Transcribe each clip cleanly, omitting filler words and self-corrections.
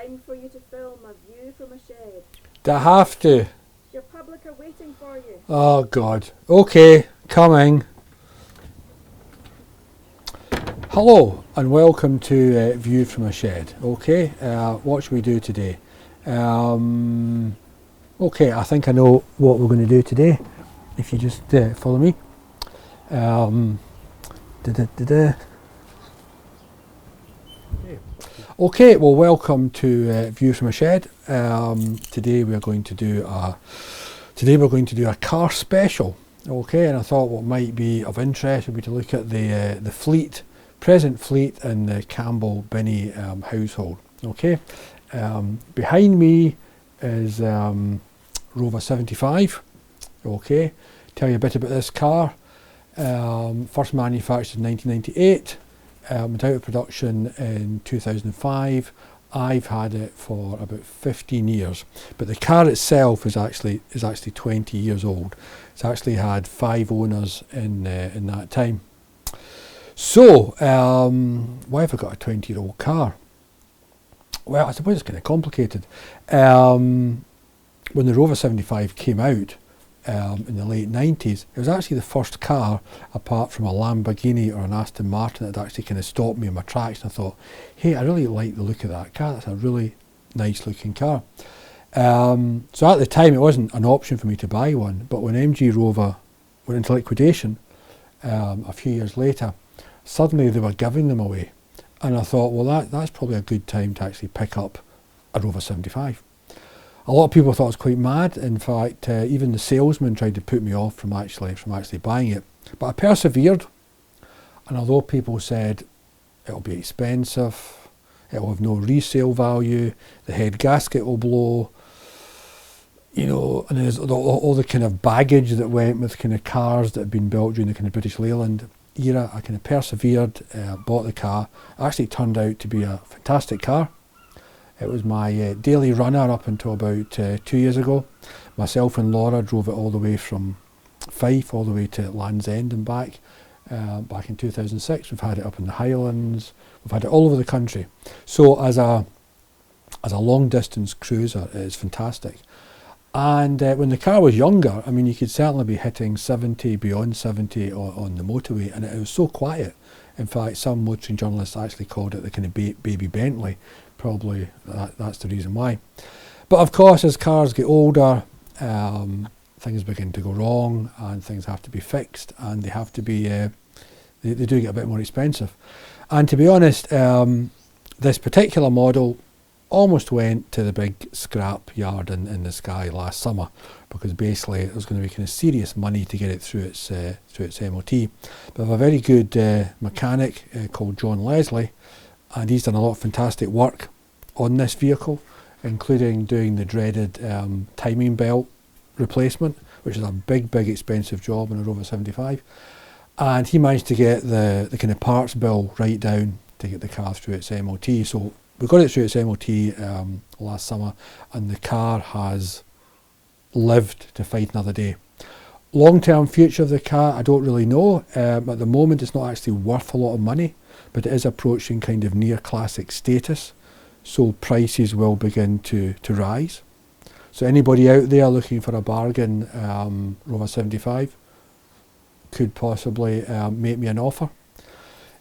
time for you to film a view from a shed. Do I have to? Your public are waiting for you. Oh God. Okay, coming. Hello and welcome to View from a Shed. Okay, what should we do today? Okay, I think I know what we're going to do today. If you just follow me. Okay, well, welcome to View from a Shed. Today we're going to do a car special. Okay, and I thought what might be of interest would be to look at the present fleet in the Campbell Binney household. Okay, behind me is Rover 75. Okay, tell you a bit about this car. First manufactured in 1998. Went out of production in 2005. I've had it for about 15 years, but the car itself is actually 20 years old. It's actually had 5 owners in that time. So why have I got a 20-year-old car? Well, I suppose it's kind of complicated. When the Rover 75 came out in the late 90s, it was actually the first car, apart from a Lamborghini or an Aston Martin, that actually kind of stopped me in my tracks. And I thought, hey, I really like the look of that car. That's a really nice looking car. So at the time, it wasn't an option for me to buy one. But when MG Rover went into liquidation a few years later, suddenly they were giving them away. And I thought, well, that's probably a good time to actually pick up a Rover 75. A lot of people thought I was quite mad. In fact, even the salesman tried to put me off from actually buying it. But I persevered, and although people said it'll be expensive, it'll have no resale value, the head gasket will blow, you know, and there's all the kind of baggage that went with kind of cars that had been built during the kind of British Leyland era, I kind of persevered, bought the car. It actually turned out to be a fantastic car. It was my daily runner up until about 2 years ago. Myself and Laura drove it all the way from Fife all the way to Land's End and back in 2006. We've had it up in the Highlands. We've had it all over the country. So as a long distance cruiser, it's fantastic. And when the car was younger, I mean, you could certainly be hitting 70, beyond 70 on the motorway, and it was so quiet. In fact, some motoring journalists actually called it the kind of baby Bentley. Probably that's the reason why. But of course, as cars get older, things begin to go wrong and things have to be fixed, and they have to be, they do get a bit more expensive. And to be honest, this particular model almost went to the big scrap yard in the Sky last summer, because basically there was going to be kind of serious money to get it through its MOT. But I have a very good mechanic called John Leslie, and he's done a lot of fantastic work on this vehicle, including doing the dreaded timing belt replacement, which is a big expensive job on a Rover 75. And he managed to get the kind of parts bill right down to get the car through its MOT. So we got it through its MOT last summer, and the car has lived to fight another day. Long-term future of the car, I don't really know. At the moment, it's not actually worth a lot of money, but it is approaching kind of near classic status, so prices will begin to rise. So anybody out there looking for a bargain Rover 75 could possibly make me an offer.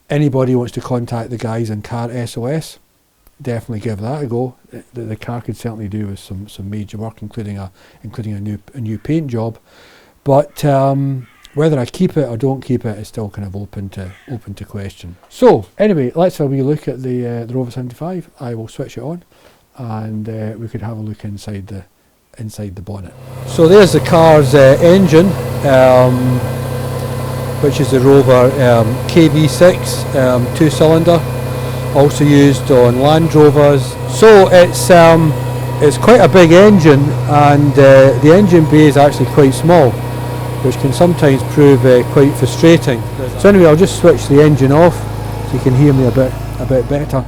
Anybody wants to contact the guys in Car SOS, definitely give that a go. The car could certainly do with some major work, including a new paint job. But whether I keep it or don't keep it is still kind of open to question. So anyway, let's have a wee look at the Rover 75. I will switch it on, and we could have a look inside the bonnet. So there's the car's engine, which is the Rover KV6 2-cylinder, also used on Land Rovers. So it's quite a big engine, and the engine bay is actually quite small, which can sometimes prove quite frustrating. So anyway, I'll just switch the engine off so you can hear me a bit better.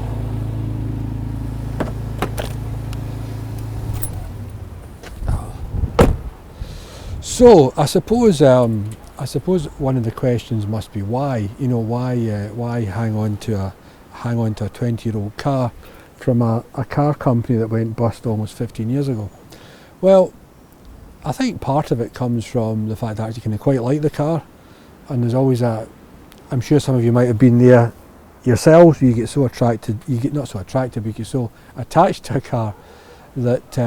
So I suppose one of the questions must be why. You know, why hang on to a 20-year-old car from a car company that went bust almost 15 years ago? Well, I think part of it comes from the fact that I actually kind of quite like the car, and there's always I'm sure some of you might have been there yourselves. You get so attracted, not so attracted, but you get so attached to a car that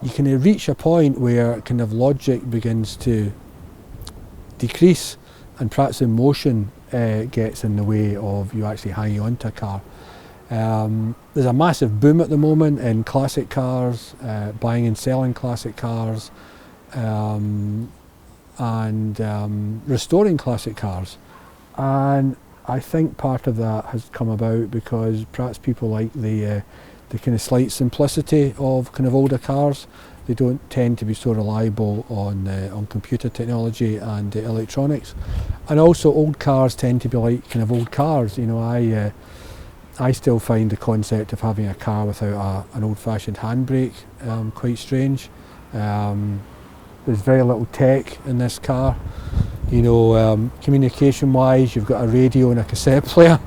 you can reach a point where kind of logic begins to decrease, and perhaps emotion gets in the way of you actually hanging on to a car. There's a massive boom at the moment in classic cars, buying and selling classic cars, and restoring classic cars. And I think part of that has come about because perhaps people like the kind of slight simplicity of kind of older cars. They don't tend to be so reliable on computer technology and electronics, and also old cars tend to be like kind of old cars. You know, I still find the concept of having a car without an old-fashioned handbrake quite strange. There's very little tech in this car. You know, communication-wise, you've got a radio and a cassette player.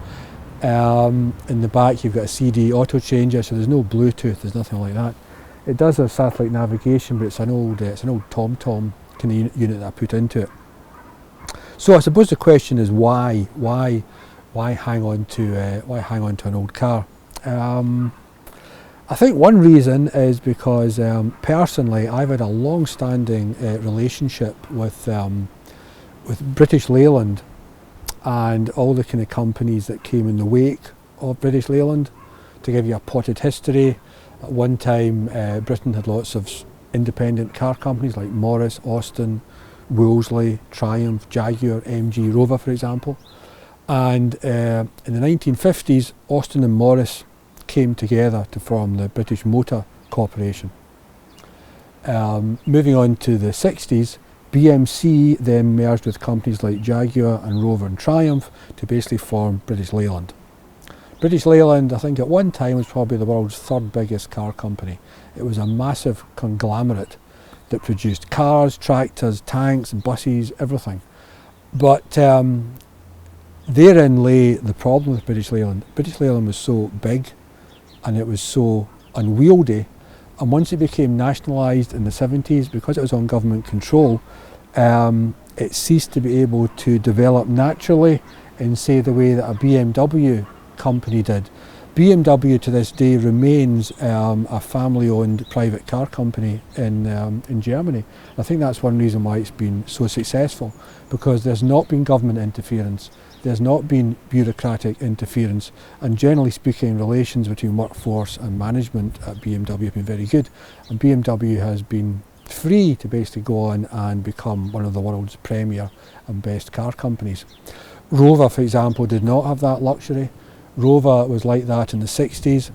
In the back, you've got a CD auto changer, so there's no Bluetooth. There's nothing like that. It does have satellite navigation, but it's an old TomTom kind of unit that I put into it. So I suppose the question is why hang on to an old car? I think one reason is because personally I've had a long-standing relationship with British Leyland and all the kind of companies that came in the wake of British Leyland. To give you a potted history, at one time Britain had lots of independent car companies like Morris, Austin, Wolseley, Triumph, Jaguar, MG, Rover, for example. And in the 1950s, Austin and Morris came together to form the British Motor Corporation. Moving on to the 60s, BMC then merged with companies like Jaguar and Rover and Triumph to basically form British Leyland. British Leyland, I think at one time, was probably the world's third biggest car company. It was a massive conglomerate that produced cars, tractors, tanks, buses, everything. But therein lay the problem with British Leyland. British Leyland was so big and it was so unwieldy, and once it became nationalised in the 70s, because it was on government control, it ceased to be able to develop naturally in, say, the way that a BMW company did. BMW to this day remains a family-owned private car company in Germany. I think that's one reason why it's been so successful, because there's not been government interference, there's not been bureaucratic interference, and generally speaking, relations between workforce and management at BMW have been very good, and BMW has been free to basically go on and become one of the world's premier and best car companies. Rover, for example, did not have that luxury. Rover was like that in the 60s,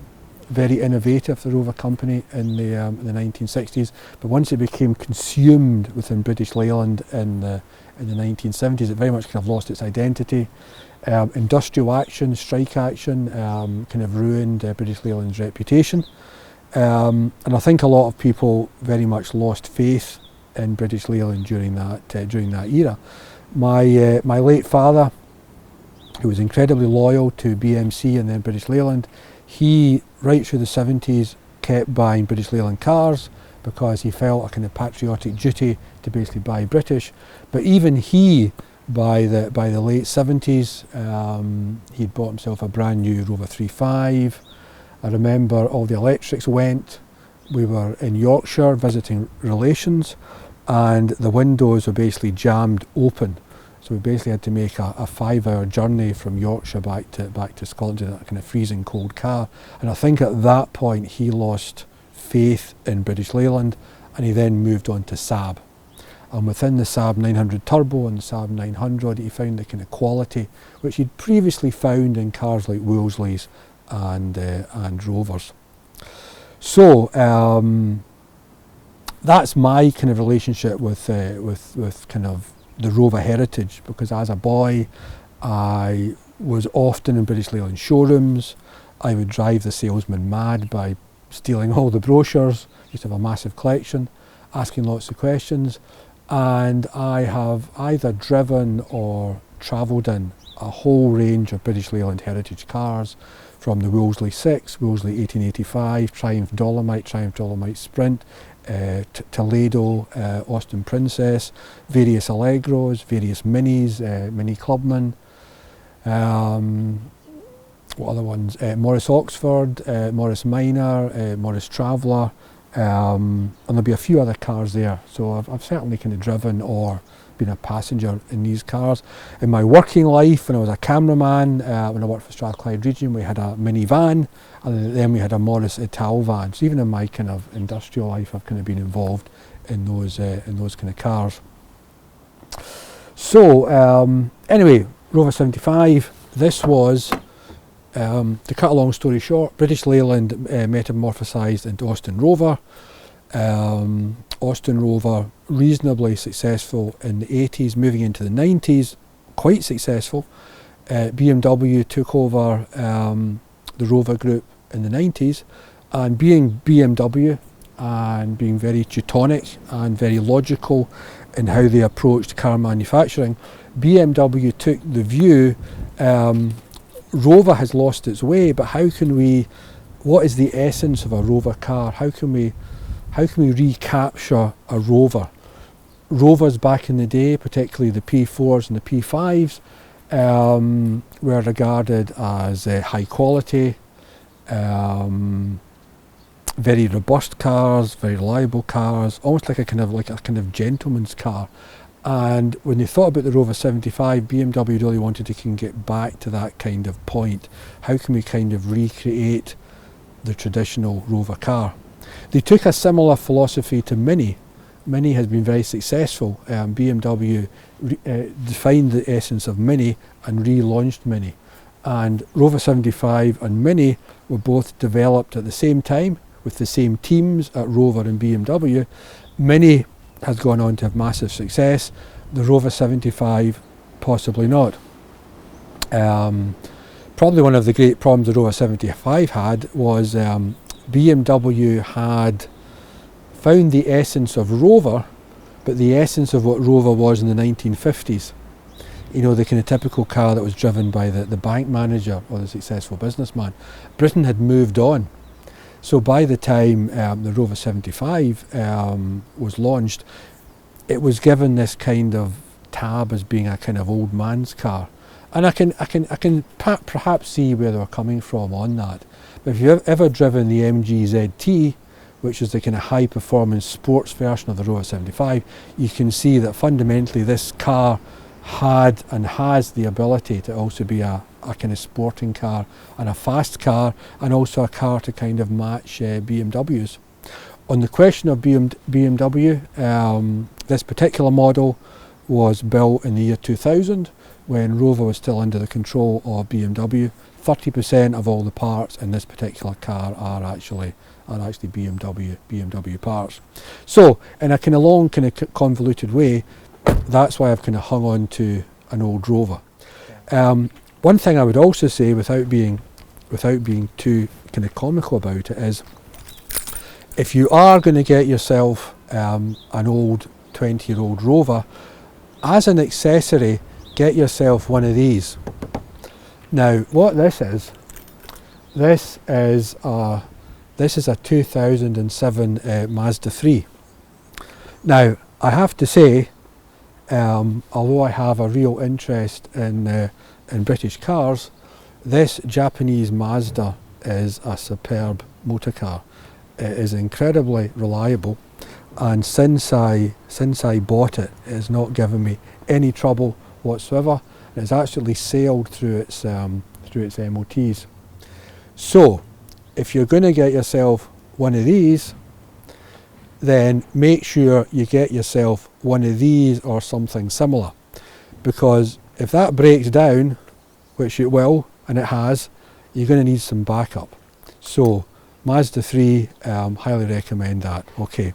very innovative, the Rover company in the 1960s, but once it became consumed within British Leyland in the 1970s, it very much kind of lost its identity. Industrial action, strike action, kind of ruined British Leyland's reputation, and I think a lot of people very much lost faith in British Leyland during that era. My late father, who was incredibly loyal to BMC and then British Leyland, he, right through the 70s, kept buying British Leyland cars because he felt a kind of patriotic duty to basically buy British. But even he, by the late 70s, he'd bought himself a brand new Rover 3.5. I remember all the electrics went. We were in Yorkshire visiting relations, and the windows were basically jammed open. So we basically had to make a 5-hour journey from Yorkshire back to Scotland in that kind of freezing cold car. And I think at that point he lost faith in British Leyland, and he then moved on to Saab. And within the Saab 900 Turbo and the Saab 900, he found the kind of quality which he'd previously found in cars like Wolseley's and Rovers. So that's my kind of relationship with kind of the Rover heritage, because as a boy I was often in British Leyland showrooms. I would drive the salesman mad by stealing all the brochures. I used to have a massive collection, asking lots of questions, and I have either driven or travelled in a whole range of British Leyland heritage cars, from the Wolseley 6, Wolseley 1885, Triumph Dolomite Sprint, Toledo, Austin Princess, various Allegros, various Minis, Mini Clubman, what other ones? Morris Oxford, Morris Minor, Morris Traveller, and there'll be a few other cars there. So I've certainly kind of driven or been a passenger in these cars. In my working life, when I was a cameraman, when I worked for Strathclyde Region, we had a minivan, and then we had a Morris Ital van. So even in my kind of industrial life, I've kind of been involved in those kind of cars. So anyway, Rover 75. This was, to cut a long story short, British Leyland metamorphosised into Austin Rover. Austin Rover, reasonably successful in the 80s, moving into the 90s, quite successful. BMW took over the Rover Group in the 90s, and being BMW and being very Teutonic and very logical in how they approached car manufacturing, BMW took the view, Rover has lost its way, but what is the essence of a Rover car? How can we recapture a Rover? Rovers back in the day, particularly the P4s and the P5s, were regarded as high quality, very robust cars, very reliable cars, almost like a kind of gentleman's car. And when they thought about the Rover 75, BMW really wanted to get back to that kind of point. How can we kind of recreate the traditional Rover car? They took a similar philosophy to Mini. Mini has been very successful. BMW defined the essence of Mini and relaunched Mini. And Rover 75 and Mini were both developed at the same time with the same teams at Rover and BMW. Mini has gone on to have massive success. The Rover 75, possibly not. Probably one of the great problems the Rover 75 had was BMW had found the essence of Rover, but the essence of what Rover was in the 1950s. You know, the kind of typical car that was driven by the bank manager or the successful businessman. Britain had moved on. So by the time the Rover 75 was launched, it was given this kind of tab as being a kind of old man's car. And I can perhaps see where they were coming from on that. But if you've ever driven the MG ZT, which is the kind of high performance sports version of the Rover 75, you can see that fundamentally this car had and has the ability to also be a kind of sporting car and a fast car, and also a car to kind of match BMWs. On the question of BMW, this particular model was built in the year 2000 when Rover was still under the control of BMW. 30% of all the parts in this particular car are actually BMW parts. So in a kind of long, kind of convoluted way, that's why I've kind of hung on to an old Rover. One thing I would also say, without being too kind of comical about it, is if you are going to get yourself an old 20-year-old Rover, as an accessory, get yourself one of these. Now, what this is a 2007 Mazda 3. Now, I have to say, although I have a real interest in British cars, this Japanese Mazda is a superb motor car. It is incredibly reliable, and since I bought it, it has not given me any trouble whatsoever. It's actually sailed through its MOTs. So, if you're going to get yourself one of these, then make sure you get yourself one of these or something similar, because if that breaks down, which it will, and it has, you're going to need some backup. So Mazda 3, highly recommend that. Okay.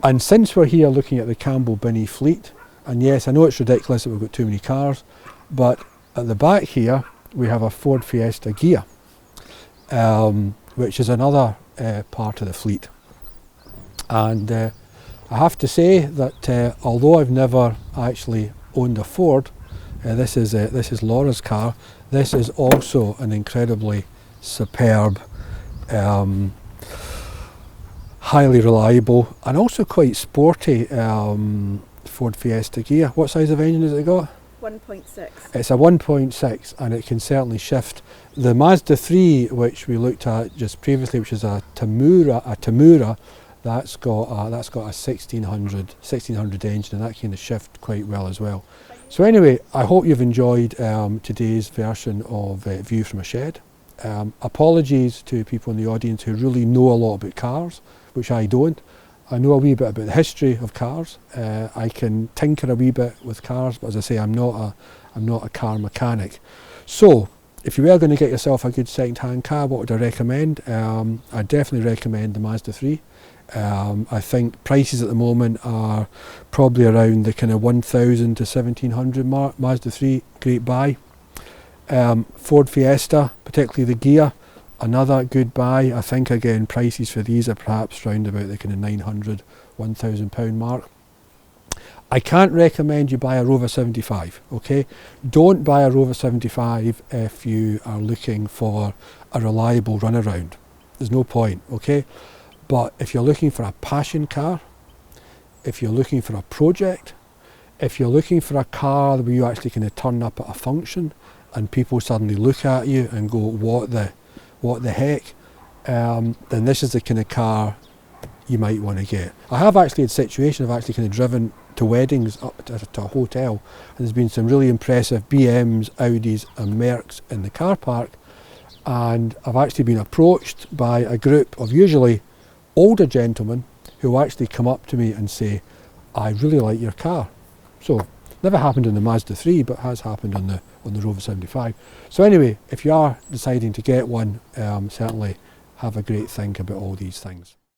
And since we're here looking at the Campbell Binney fleet, and yes, I know it's ridiculous that we've got too many cars, but at the back here we have a Ford Fiesta Ghia, which is another part of the fleet. And I have to say that although I've never actually owned a Ford, This is Laura's car. This is also an incredibly superb, highly reliable and also quite sporty Ford Fiesta Ghia. What size of engine has it got? 1.6. It's a 1.6 and it can certainly shift. The Mazda 3, which we looked at just previously, which is a Tamura, that's got a 1600 engine, and that can shift quite well as well. So anyway, I hope you've enjoyed today's version of View from a Shed. Apologies to people in the audience who really know a lot about cars, which I don't. I know a wee bit about the history of cars. I can tinker a wee bit with cars, but as I say, I'm not a car mechanic. So, if you were going to get yourself a good second-hand car, what would I recommend? I'd definitely recommend the Mazda 3. I think prices at the moment are probably around the kind of 1,000 to 1,700 mark. Mazda 3, great buy. Ford Fiesta, particularly the Ghia, another good buy. I think again prices for these are perhaps round about the kind of 900, 1,000 pound mark. I can't recommend you buy a Rover 75, okay? Don't buy a Rover 75 if you are looking for a reliable runaround. There's no point, okay? But if you're looking for a passion car, if you're looking for a project, if you're looking for a car where you actually kind of turn up at a function and people suddenly look at you and go, what the heck, then this is the kind of car you might want to get. I have actually had situations, I've actually kind of driven to weddings up to a hotel, and there's been some really impressive BMs, Audis and Mercs in the car park, and I've actually been approached by a group of usually older gentlemen who actually come up to me and say, I really like your car. So never happened on the Mazda 3, but has happened on the Rover 75. So anyway, if you are deciding to get one, certainly have a great think about all these things.